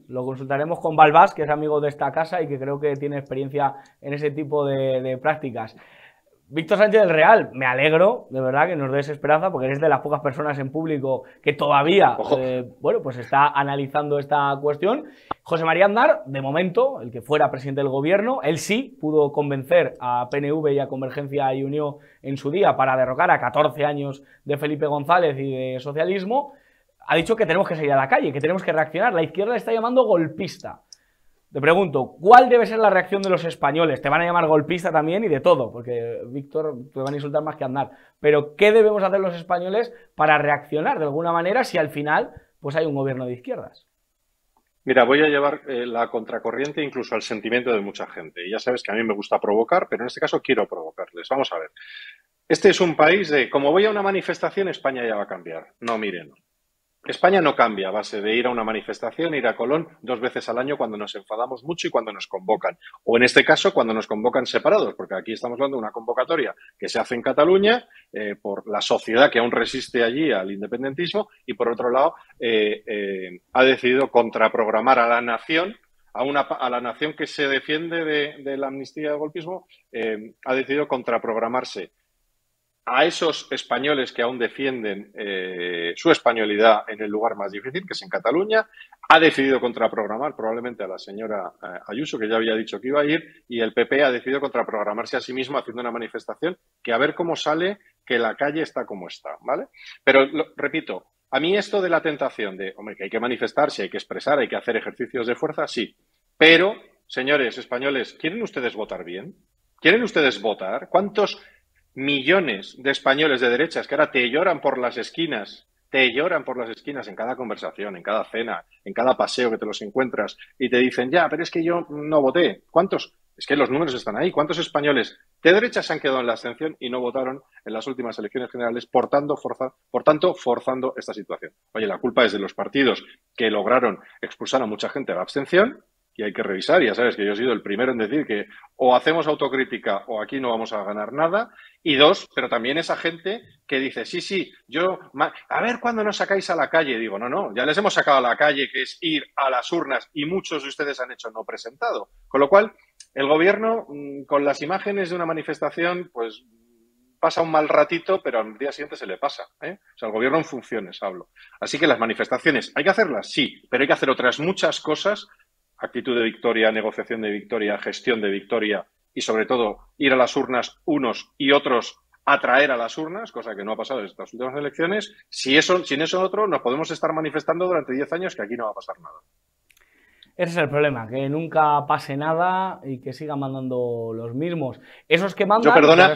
Lo consultaremos con Balbás, que es amigo de esta casa y que creo que tiene experiencia en ese tipo de prácticas. Víctor Sánchez del Real, me alegro, de verdad, que nos des esperanza, porque eres de las pocas personas en público que todavía, pues está analizando esta cuestión. José María Aznar, de momento, el que fuera presidente del gobierno, él sí pudo convencer a PNV y a Convergencia y Unió en su día para derrocar a 14 años de Felipe González y de socialismo. Ha dicho que tenemos que salir a la calle, que tenemos que reaccionar. La izquierda le está llamando golpista. Te pregunto, ¿cuál debe ser la reacción de los españoles? Te van a llamar golpista también y de todo, porque, Víctor, te van a insultar más que Aznar. Pero, ¿qué debemos hacer los españoles para reaccionar de alguna manera si al final pues hay un gobierno de izquierdas? Mira, voy a llevar la contracorriente incluso al sentimiento de mucha gente. Y ya sabes que a mí me gusta provocar, pero en este caso quiero provocarles. Vamos a ver. Este es un país de, como voy a una manifestación, España ya va a cambiar. No, miren. España no cambia a base de ir a una manifestación, ir a Colón 2 veces al año cuando nos enfadamos mucho y cuando nos convocan. O en este caso, cuando nos convocan separados, porque aquí estamos hablando de una convocatoria que se hace en Cataluña por la sociedad que aún resiste allí al independentismo y, por otro lado, ha decidido contraprogramar a la nación, a la nación que se defiende de la amnistía del golpismo, ha decidido contraprogramarse a esos españoles que aún defienden su españolidad en el lugar más difícil, que es en Cataluña. Ha decidido contraprogramar probablemente a la señora Ayuso, que ya había dicho que iba a ir, y el PP ha decidido contraprogramarse a sí mismo haciendo una manifestación que a ver cómo sale, que la calle está como está, ¿vale? Pero, repito, a mí esto de la tentación de, hombre, que hay que manifestarse, hay que expresar, hay que hacer ejercicios de fuerza, sí. Pero, señores españoles, ¿quieren ustedes votar bien? ¿Quieren ustedes votar? ¿Cuántos millones de españoles de derechas que ahora te lloran por las esquinas en cada conversación, en cada cena, en cada paseo que te los encuentras y te dicen, ya, pero es que yo no voté? ¿Cuántos? Es que los números están ahí. ¿Cuántos españoles de derechas se han quedado en la abstención y no votaron en las últimas elecciones generales, por tanto, forzando esta situación? Oye, la culpa es de los partidos que lograron expulsar a mucha gente a la abstención. Y hay que revisar, ya sabes que yo he sido el primero en decir que o hacemos autocrítica o aquí no vamos a ganar nada. Y 2, pero también esa gente que dice, sí, a ver cuándo nos sacáis a la calle. Digo, no, ya les hemos sacado a la calle, que es ir a las urnas, y muchos de ustedes han hecho no presentado. Con lo cual, el gobierno, con las imágenes de una manifestación, pues pasa un mal ratito, pero al día siguiente se le pasa, ¿eh? O sea, el gobierno en funciones, hablo. Así que las manifestaciones, ¿hay que hacerlas? Sí, pero hay que hacer otras muchas cosas. Actitud de victoria, negociación de victoria, gestión de victoria y, sobre todo, ir a las urnas unos y otros atraer a las urnas, cosa que no ha pasado en estas últimas elecciones. Sin eso otro, nos podemos estar manifestando durante 10 años que aquí no va a pasar nada. Ese es el problema, que nunca pase nada y que sigan mandando los mismos. Esos que mandan... Yo, perdona,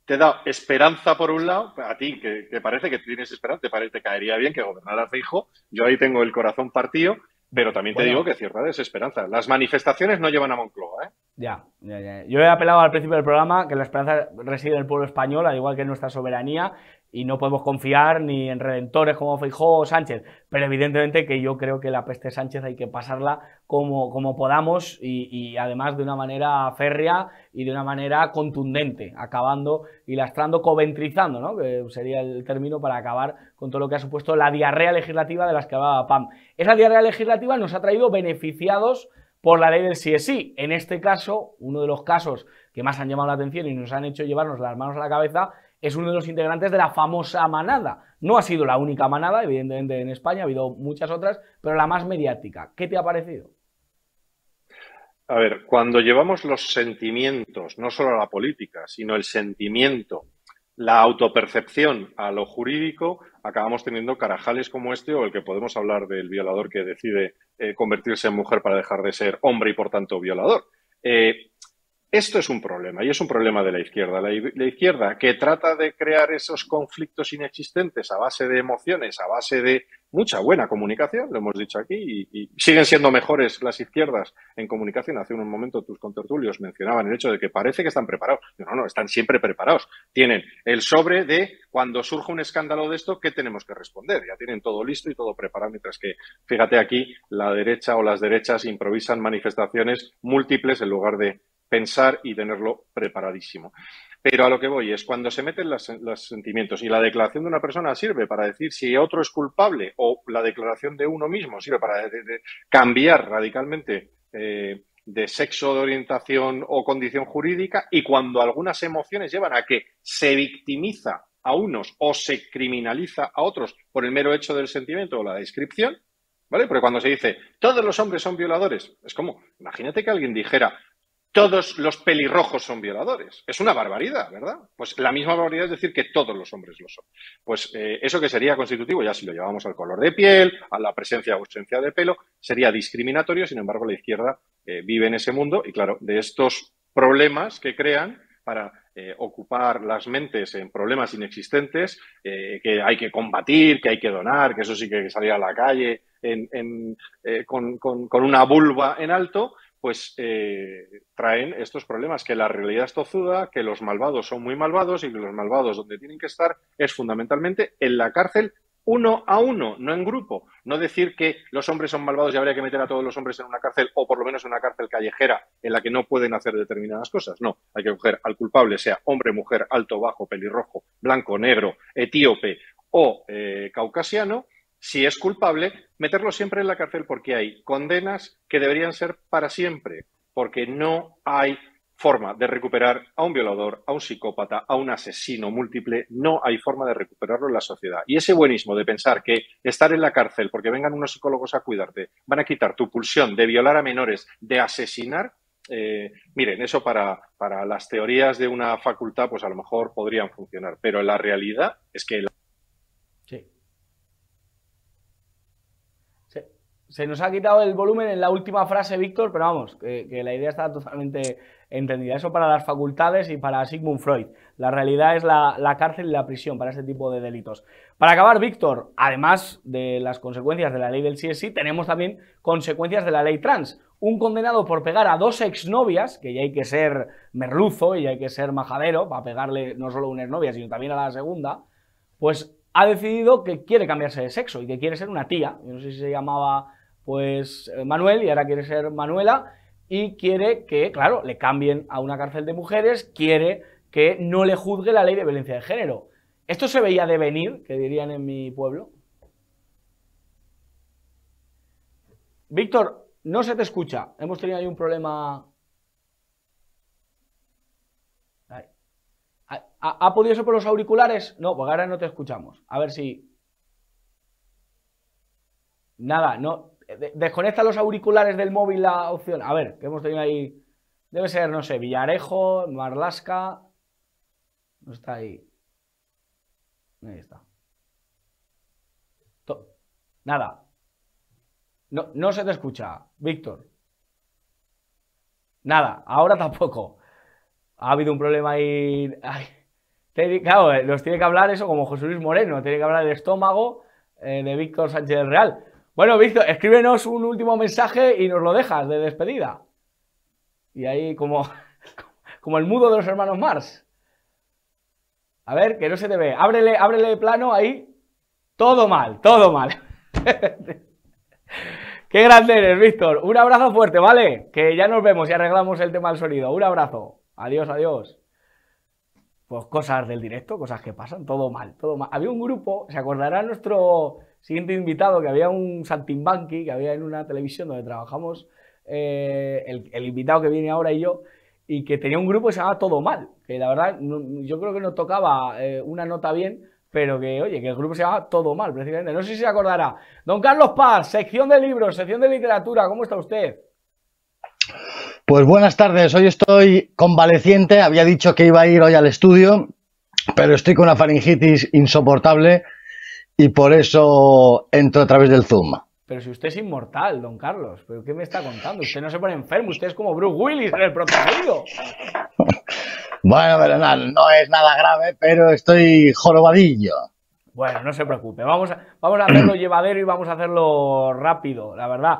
te he dado esperanza por un lado, a ti que parece que tienes esperanza, te caería bien que gobernara Feijóo. Yo ahí tengo el corazón partido. Pero también te digo que cierta desesperanza. Las manifestaciones no llevan a Moncloa, ¿eh? Ya. Yo he apelado al principio del programa que la esperanza reside en el pueblo español, al igual que en nuestra soberanía, y no podemos confiar ni en redentores como Feijóo o Sánchez, pero evidentemente que yo creo que la peste Sánchez hay que pasarla como podamos y además de una manera férrea y de una manera contundente, acabando y lastrando, coventrizando, ¿no? Que sería el término para acabar con todo lo que ha supuesto la diarrea legislativa de las que hablaba Pam. Esa diarrea legislativa nos ha traído beneficiados por la ley del sí es sí. En este caso, uno de los casos que más han llamado la atención y nos han hecho llevarnos las manos a la cabeza es uno de los integrantes de la famosa manada. No ha sido la única manada, evidentemente en España, ha habido muchas otras, pero la más mediática. ¿Qué te ha parecido? A ver, cuando llevamos los sentimientos, no solo a la política, sino el sentimiento, la autopercepción a lo jurídico, acabamos teniendo carajales como este o el que podemos hablar del violador que decide convertirse en mujer para dejar de ser hombre y por tanto violador. Esto es un problema y es un problema de la izquierda. La izquierda que trata de crear esos conflictos inexistentes a base de emociones, a base de mucha buena comunicación, lo hemos dicho aquí, y siguen siendo mejores las izquierdas en comunicación. Hace un momento tus contertulios mencionaban el hecho de que parece que están preparados. No, están siempre preparados. Tienen el sobre de cuando surge un escándalo de esto, ¿qué tenemos que responder? Ya tienen todo listo y todo preparado, mientras que, fíjate aquí, la derecha o las derechas improvisan manifestaciones múltiples en lugar de pensar y tenerlo preparadísimo. Pero a lo que voy es cuando se meten los sentimientos y la declaración de una persona sirve para decir si otro es culpable o la declaración de uno mismo sirve para cambiar radicalmente de sexo, de orientación o condición jurídica, y cuando algunas emociones llevan a que se victimiza a unos o se criminaliza a otros por el mero hecho del sentimiento o la descripción, ¿vale? Porque cuando se dice todos los hombres son violadores, es como, imagínate que alguien dijera todos los pelirrojos son violadores. Es una barbaridad, ¿verdad? Pues la misma barbaridad es decir que todos los hombres lo son. Pues eso que sería constitutivo, ya si lo llevamos al color de piel, a la presencia o ausencia de pelo, sería discriminatorio. Sin embargo, la izquierda vive en ese mundo y, claro, de estos problemas que crean para ocupar las mentes en problemas inexistentes, que hay que combatir, que hay que donar, que eso sí que hay que salir a la calle con una vulva en alto, pues traen estos problemas, que la realidad es tozuda, que los malvados son muy malvados y que los malvados donde tienen que estar es fundamentalmente en la cárcel uno a uno, no en grupo. No decir que los hombres son malvados y habría que meter a todos los hombres en una cárcel o por lo menos en una cárcel callejera en la que no pueden hacer determinadas cosas. No, hay que coger al culpable, sea hombre, mujer, alto, bajo, pelirrojo, blanco, negro, etíope o caucasiano. Si es culpable, meterlo siempre en la cárcel porque hay condenas que deberían ser para siempre, porque no hay forma de recuperar a un violador, a un psicópata, a un asesino múltiple, no hay forma de recuperarlo en la sociedad. Y ese buenismo de pensar que estar en la cárcel porque vengan unos psicólogos a cuidarte van a quitar tu pulsión de violar a menores, de asesinar, miren, eso para las teorías de una facultad pues a lo mejor podrían funcionar, pero la realidad es que... Sí. Se nos ha quitado el volumen en la última frase, Víctor, pero vamos, que la idea está totalmente entendida. Eso para las facultades y para Sigmund Freud. La realidad es la cárcel y la prisión para este tipo de delitos. Para acabar, Víctor, además de las consecuencias de la ley del sí es sí, tenemos también consecuencias de la ley trans. Un condenado por pegar a dos exnovias, que ya hay que ser merluzo y hay que ser majadero para pegarle no solo a una exnovia, sino también a la segunda, pues ha decidido que quiere cambiarse de sexo y que quiere ser una tía. Yo no sé si se llamaba pues Manuel y ahora quiere ser Manuela y quiere que, claro, le cambien a una cárcel de mujeres, quiere que no le juzgue la ley de violencia de género. ¿Esto se veía de venir, que dirían en mi pueblo? Víctor, no se te escucha. Hemos tenido ahí un problema. ¿Ha podido ser por los auriculares? No, porque ahora no te escuchamos. A ver si... Nada, no... Desconecta los auriculares del móvil la opción. A ver, que hemos tenido ahí... Debe ser, no sé, Villarejo, Marlaska... No está ahí. Ahí está. Nada. No se te escucha, Víctor. Nada, ahora tampoco. Ha habido un problema ahí... Ay. Claro, nos tiene que hablar eso como José Luis Moreno. Tiene que hablar del estómago de Víctor Sánchez del Real. Bueno, Víctor, escríbenos un último mensaje y nos lo dejas de despedida. Y ahí como, como el mudo de los hermanos Marx. A ver, que no se te ve. Ábrele plano ahí. Todo mal, todo mal. Qué grande eres, Víctor. Un abrazo fuerte, ¿vale? Que ya nos vemos y arreglamos el tema del sonido. Un abrazo. Adiós, adiós. Pues cosas del directo, cosas que pasan. Todo mal, todo mal. Había un grupo, se acordará nuestro siguiente invitado, que había un saltimbanqui que había en una televisión donde trabajamos, el invitado que viene ahora y yo, y que tenía un grupo que se llamaba Todo Mal, que la verdad yo creo que no tocaba una nota bien, pero que, oye, que el grupo se llamaba Todo Mal, precisamente. No sé si se acordará. Don Carlos Paz, sección de libros, sección de literatura, ¿cómo está usted? Pues buenas tardes, hoy estoy convaleciente, había dicho que iba a ir hoy al estudio, pero estoy con una faringitis insoportable y por eso entro a través del Zoom. Pero si usted es inmortal, don Carlos, ¿pero qué me está contando? Usted no se pone enfermo, usted es como Bruce Willis en El Protegido. Bueno, pero no es nada grave, pero estoy jorobadillo. Bueno, no se preocupe, vamos a hacerlo llevadero y vamos a hacerlo rápido, la verdad.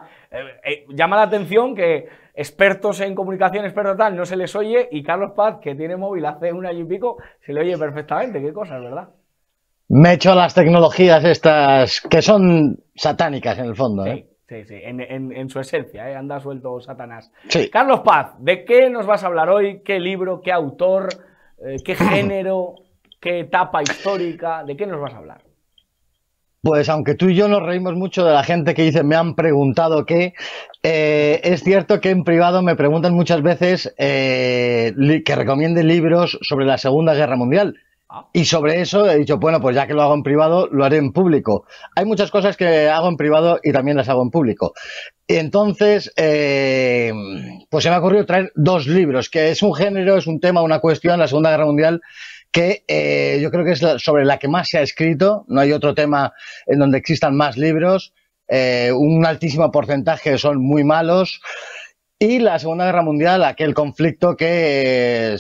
Llama la atención que expertos en comunicación, expertos tal, no se les oye, y Carlos Paz, que tiene móvil hace un año y pico, se le oye perfectamente. Qué cosas, ¿verdad? Me echo a las tecnologías estas que son satánicas en el fondo, ¿eh? Sí, en su esencia, anda suelto Satanás. Sí. Carlos Paz, ¿de qué nos vas a hablar hoy? ¿Qué libro, qué autor, qué género, qué etapa histórica? ¿De qué nos vas a hablar? Pues aunque tú y yo nos reímos mucho de la gente que dice me han preguntado qué, es cierto que en privado me preguntan muchas veces que recomiende libros sobre la Segunda Guerra Mundial. Y sobre eso he dicho, bueno, pues ya que lo hago en privado, lo haré en público. Hay muchas cosas que hago en privado y también las hago en público. Y entonces, pues se me ha ocurrido traer dos libros, que es un género, es un tema, una cuestión, la Segunda Guerra Mundial, que yo creo que es sobre la que más se ha escrito. No hay otro tema en donde existan más libros. Un altísimo porcentaje son muy malos. Y la Segunda Guerra Mundial, aquel conflicto que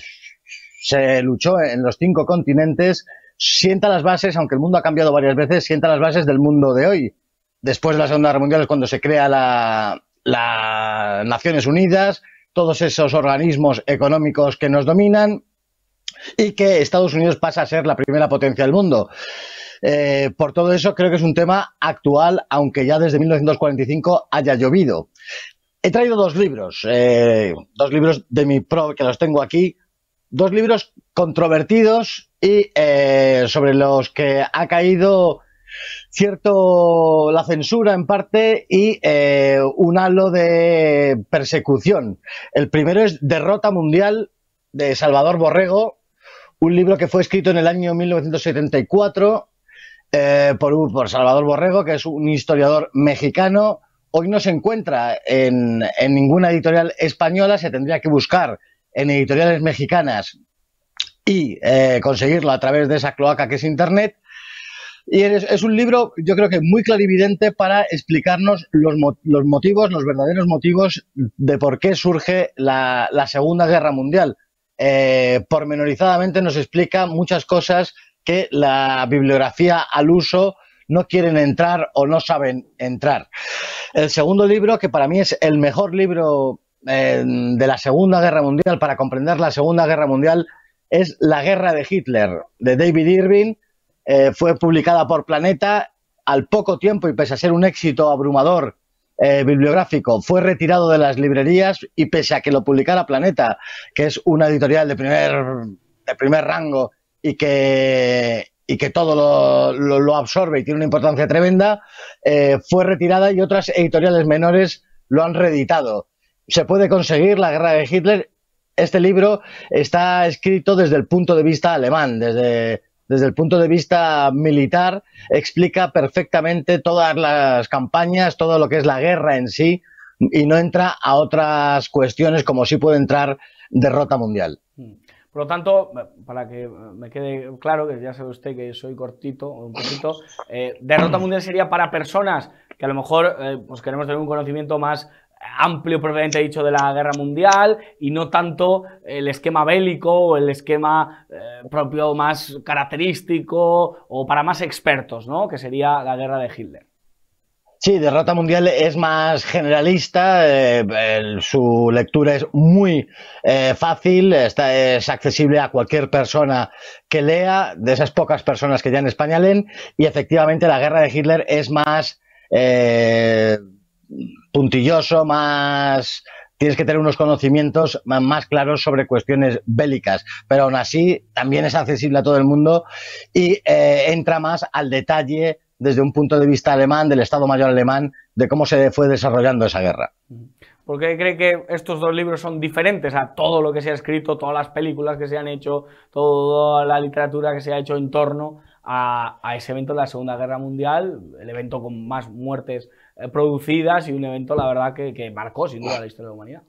se luchó en los 5 continentes, sienta las bases, aunque el mundo ha cambiado varias veces, sienta las bases del mundo de hoy. Después de la Segunda Guerra Mundial es cuando se crea las Naciones Unidas, todos esos organismos económicos que nos dominan, y que Estados Unidos pasa a ser la primera potencia del mundo. Por todo eso creo que es un tema actual, aunque ya desde 1945 haya llovido. He traído dos libros de mi pro, que los tengo aquí, dos libros controvertidos y sobre los que ha caído la censura en parte y un halo de persecución. El primero es Derrota Mundial, de Salvador Borrego, un libro que fue escrito en el año 1974 por Salvador Borrego, que es un historiador mexicano. Hoy no se encuentra en ninguna editorial española, se tendría que buscar en editoriales mexicanas y conseguirlo a través de esa cloaca que es Internet. Y es un libro, yo creo que muy clarividente para explicarnos los motivos, los verdaderos motivos de por qué surge la Segunda Guerra Mundial. Pormenorizadamente nos explica muchas cosas que la bibliografía al uso no quieren entrar o no saben entrar. El segundo libro, que para mí es el mejor libro de la Segunda Guerra Mundial, para comprender la Segunda Guerra Mundial, es La Guerra de Hitler, de David Irving. Fue publicada por Planeta. Al poco tiempo, y pese a ser un éxito abrumador bibliográfico, fue retirado de las librerías, y pese a que lo publicara Planeta, que es una editorial de primer rango y que todo lo absorbe y tiene una importancia tremenda, fue retirada, y otras editoriales menores lo han reeditado. Se puede conseguir La Guerra de Hitler. Este libro está escrito desde el punto de vista alemán, desde el punto de vista militar, explica perfectamente todas las campañas, todo lo que es la guerra en sí, y no entra a otras cuestiones como sí puede entrar Derrota Mundial. Por lo tanto, para que me quede claro, que ya sabe usted que soy cortito, un poquito, Derrota Mundial sería para personas que a lo mejor pues queremos tener un conocimiento más amplio, propiamente dicho, de la guerra mundial, y no tanto el esquema bélico o el esquema propio más característico, o para más expertos, ¿no? Que sería la guerra de Hitler. Sí, Derrota Mundial es más generalista, su lectura es muy fácil, es accesible a cualquier persona que lea, de esas pocas personas que ya en España leen, y efectivamente La guerra de Hitler es más puntilloso, más... Tienes que tener unos conocimientos más claros sobre cuestiones bélicas, pero aún así también es accesible a todo el mundo y entra más al detalle desde un punto de vista alemán, del Estado Mayor alemán, de cómo se fue desarrollando esa guerra. ¿Por qué cree que estos dos libros son diferentes a todo lo que se ha escrito, todas las películas que se han hecho, toda la literatura que se ha hecho en torno a ese evento de la Segunda Guerra Mundial, el evento con más muertes producidas y un evento, la verdad, que marcó sin duda la historia de la humanidad?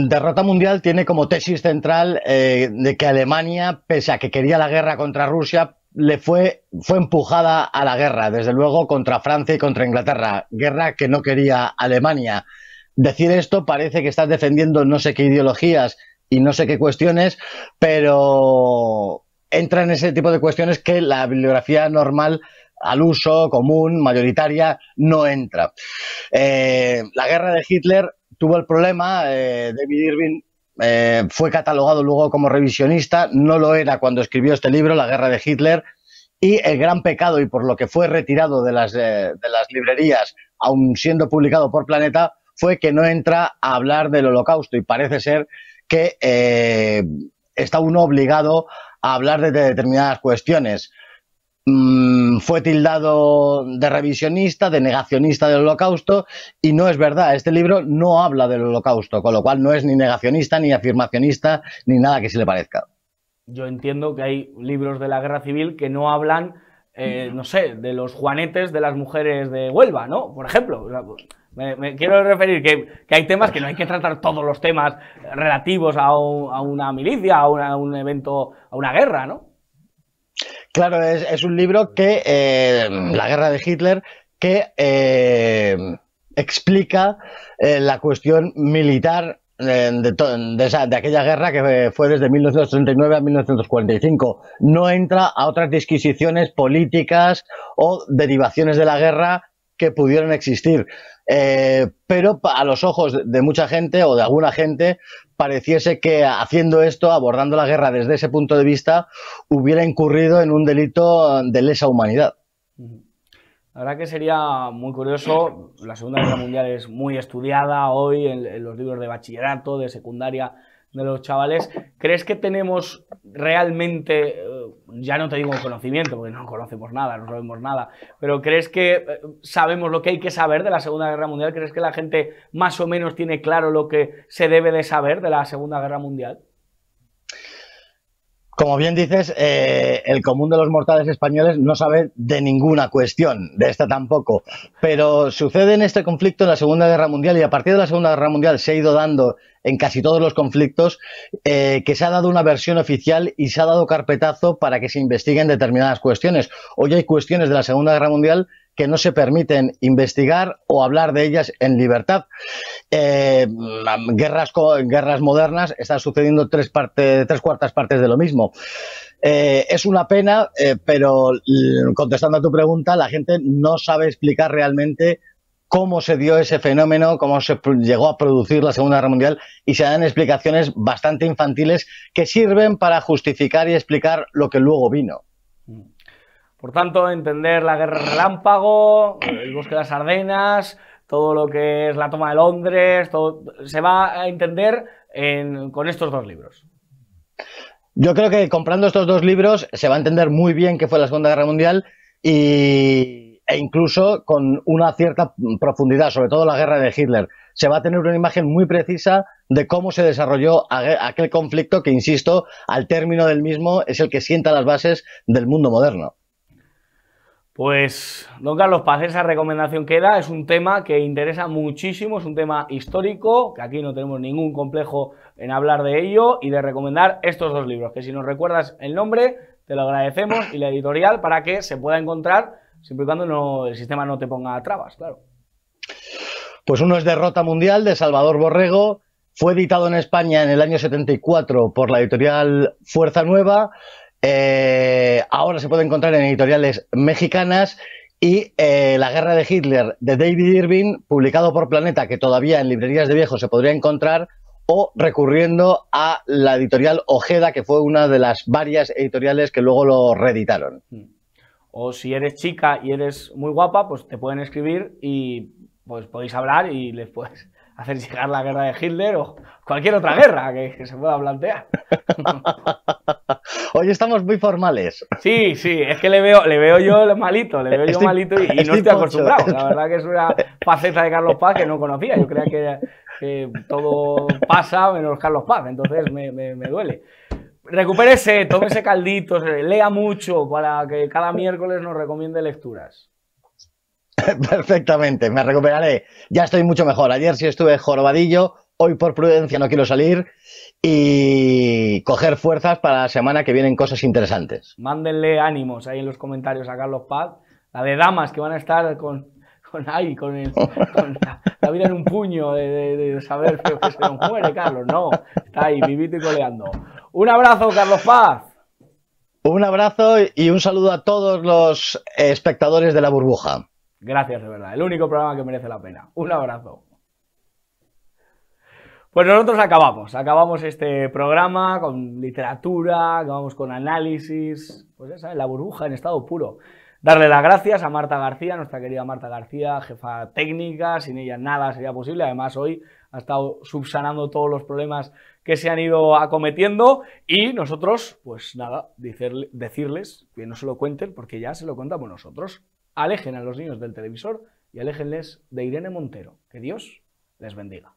Derrota Mundial tiene como tesis central de que Alemania, pese a que quería la guerra contra Rusia, fue empujada a la guerra, desde luego contra Francia y contra Inglaterra, guerra que no quería Alemania. Decir esto parece que estás defendiendo no sé qué ideologías y no sé qué cuestiones, pero entra en ese tipo de cuestiones que la bibliografía normal, al uso común, mayoritaria, no entra. La guerra de Hitler tuvo el problema, David Irving fue catalogado luego como revisionista, no lo era cuando escribió este libro, La guerra de Hitler, y el gran pecado, y por lo que fue retirado de las librerías, aun siendo publicado por Planeta, fue que no entra a hablar del Holocausto, y parece ser que está uno obligado a hablar de determinadas cuestiones. Fue tildado de revisionista, de negacionista del Holocausto, y no es verdad, este libro no habla del Holocausto, con lo cual no es ni negacionista, ni afirmacionista, ni nada que se le parezca. Yo entiendo que hay libros de la Guerra Civil que no hablan, no sé, de los juanetes de las mujeres de Huelva, ¿no? Por ejemplo, me quiero referir que hay temas que no hay que tratar todos los temas relativos a una milicia, a un evento, a una guerra, ¿no? Claro, es un libro que, La guerra de Hitler, que explica la cuestión militar de aquella guerra que fue desde 1939 a 1945. No entra a otras disquisiciones políticas o derivaciones de la guerra que pudieron existir. Pero a los ojos de mucha gente o de alguna gente pareciese que haciendo esto, abordando la guerra desde ese punto de vista, hubiera incurrido en un delito de lesa humanidad. La verdad que sería muy curioso. La Segunda Guerra Mundial es muy estudiada hoy en los libros de bachillerato, de secundaria de los chavales. ¿Crees que tenemos realmente, ya no te digo conocimiento, porque no conocemos nada, no sabemos nada, pero crees que sabemos lo que hay que saber de la Segunda Guerra Mundial? ¿Crees que la gente más o menos tiene claro lo que se debe de saber de la Segunda Guerra Mundial? Como bien dices, el común de los mortales españoles no sabe de ninguna cuestión, de esta tampoco, pero sucede en este conflicto en la Segunda Guerra Mundial, y a partir de la Segunda Guerra Mundial se ha ido dando en casi todos los conflictos, que se ha dado una versión oficial y se ha dado carpetazo para que se investiguen determinadas cuestiones. Hoy hay cuestiones de la Segunda Guerra Mundial que no se permiten investigar o hablar de ellas en libertad. Guerras modernas están sucediendo tres cuartas partes de lo mismo. Es una pena, pero contestando a tu pregunta, la gente no sabe explicar realmente cómo se dio ese fenómeno, cómo se llegó a producir la Segunda Guerra Mundial, y se dan explicaciones bastante infantiles que sirven para justificar y explicar lo que luego vino. Por tanto, entender la Guerra Relámpago, el Bosque de las Ardenas, todo lo que es la toma de Londres, todo, se va a entender con estos dos libros. Yo creo que comprando estos dos libros se va a entender muy bien qué fue la Segunda Guerra Mundial e incluso con una cierta profundidad, sobre todo la guerra de Hitler. Se va a tener una imagen muy precisa de cómo se desarrolló aquel conflicto que, insisto, al término del mismo es el que sienta las bases del mundo moderno. Pues, don Carlos Paz, esa recomendación queda, es un tema que interesa muchísimo, es un tema histórico, que aquí no tenemos ningún complejo en hablar de ello y de recomendar estos dos libros, que si nos recuerdas el nombre, te lo agradecemos, y la editorial, para que se pueda encontrar, siempre y cuando el sistema no te ponga trabas, claro. Pues uno es Derrota Mundial, de Salvador Borrego, fue editado en España en el año 74 por la editorial Fuerza Nueva. Ahora se puede encontrar en editoriales mexicanas, y La guerra de Hitler de David Irving, publicado por Planeta, que todavía en librerías de viejos se podría encontrar, o recurriendo a la editorial Ojeda, que fue una de las varias editoriales que luego lo reeditaron. O si eres chica y eres muy guapa, pues te pueden escribir y pues podéis hablar y les puedes hacer llegar la guerra de Hitler o cualquier otra guerra que se pueda plantear. Hoy estamos muy formales. Sí, sí, es que le veo yo malito, le veo yo malito y no estoy acostumbrado. La verdad que es una faceta de Carlos Paz que no conocía. Yo creía que todo pasa menos Carlos Paz, entonces me duele. Recupérese, tómese calditos, lea mucho para que cada miércoles nos recomiende lecturas. Perfectamente, me recuperaré. Ya estoy mucho mejor. Ayer sí estuve jorobadillo, hoy por prudencia no quiero salir y coger fuerzas para la semana que vienen cosas interesantes. Mándenle ánimos ahí en los comentarios a Carlos Paz, la de damas que van a estar con la vida en un puño de saber que se nos muere Carlos. No, está ahí, vivito y coleando. Un abrazo, Carlos Paz. Un abrazo y un saludo a todos los espectadores de La Burbuja. Gracias, de verdad. El único programa que merece la pena. Un abrazo. Pues nosotros acabamos este programa con literatura, acabamos con análisis, pues ya saben, La Burbuja en estado puro. Darle las gracias a Marta García, nuestra querida Marta García, jefa técnica, sin ella nada sería posible, además hoy ha estado subsanando todos los problemas que se han ido acometiendo y nosotros, pues nada, decirles que no se lo cuenten porque ya se lo contamos nosotros. Alejen a los niños del televisor y aléjenles de Irene Montero. Que Dios les bendiga.